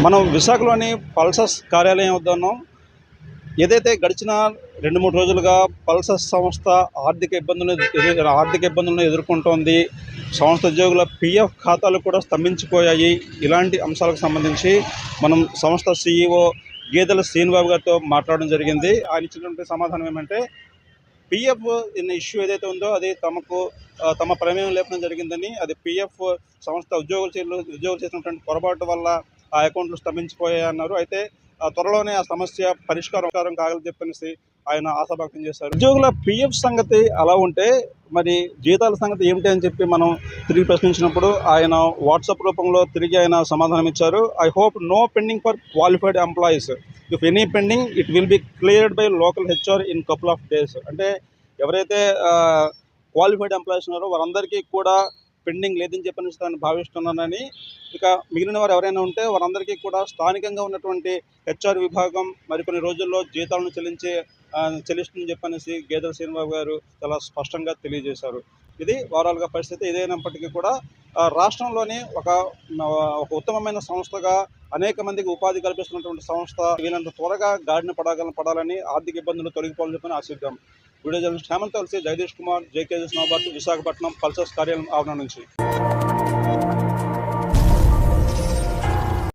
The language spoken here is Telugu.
మనం విశాఖలోని పల్సస్ కార్యాలయం వద్ద ఉన్నాం. ఏదైతే గడిచిన 2-3 రోజులుగా పల్సస్ సంస్థ ఆర్థిక ఇబ్బందులను ఎదుర్కొంటోంది. సంస్థ ఉద్యోగుల పీఎఫ్ ఖాతాలు కూడా స్తంభించిపోయాయి. ఇలాంటి అంశాలకు సంబంధించి మనం సంస్థ సీఈఓ గేదెల శ్రీనిబాబు గారితో మాట్లాడడం జరిగింది. ఆయన ఇచ్చినటువంటి సమాధానం ఏమంటే, పీఎఫ్ ఇష్యూ ఏదైతే ఉందో అది తమ ప్రమేయం లేపడం జరిగిందని, అది పీఎఫ్ సంస్థ ఉద్యోగులు చేసినటువంటి పొరపాటు వల్ల ఆ అకౌంట్లు స్తంభించిపోయాయన్నారు. అయితే త్వరలోనే ఆ సమస్య పరిష్కారం కాగలని చెప్పనేసి ఆయన ఆశాభాక్తం చేశారు. ఉద్యోగుల పీఎఫ్ సంగతి అలా ఉంటే మరి జీతాల సంగతి ఏమిటి అని చెప్పి మనం తిరిగి ప్రశ్నించినప్పుడు ఆయన వాట్సాప్ రూపంలో తిరిగి ఆయన సమాధానం ఇచ్చారు. I hope no pending for qualified employees. If any pending it will be cleared by local HR in couple of days. అంటే ఎవరైతే క్వాలిఫైడ్ ఎంప్లాయీస్ ఉన్నారో వారందరికీ కూడా పెండింగ్ లేదని చెప్పని నేను భావిస్తున్నానని, ఇక మిగిలిన వారు ఎవరైనా ఉంటే వారందరికీ కూడా స్థానికంగా ఉన్నటువంటి హెచ్ఆర్ విభాగం మరికొన్ని రోజుల్లో జీతాలను చెల్లిస్తుందని చెప్పనేసి గేదెల శ్రీనిబాబు గారు చాలా స్పష్టంగా తెలియజేశారు. ఇది ఓవరాల్గా పరిస్థితి. ఇదైనప్పటికీ కూడా రాష్ట్రంలోని ఒక ఉత్తమమైన సంస్థగా అనేక మందికి ఉపాధి కల్పిస్తున్నటువంటి సంస్థ వీళ్ళంత త్వరగా గాడిన పడాలని, ఆర్థిక ఇబ్బందులు తొలగిపోవాలని చెప్పని ఆశిద్దాం. వీడియో జర్నలిస్ట్ హేమంత్ కలిసి జగదీష్ కుమార్, జేకేజీ స్నాబార్ట్, విశాఖపట్నం పల్సస్ కార్యాలయం ఆవరణ నుంచి.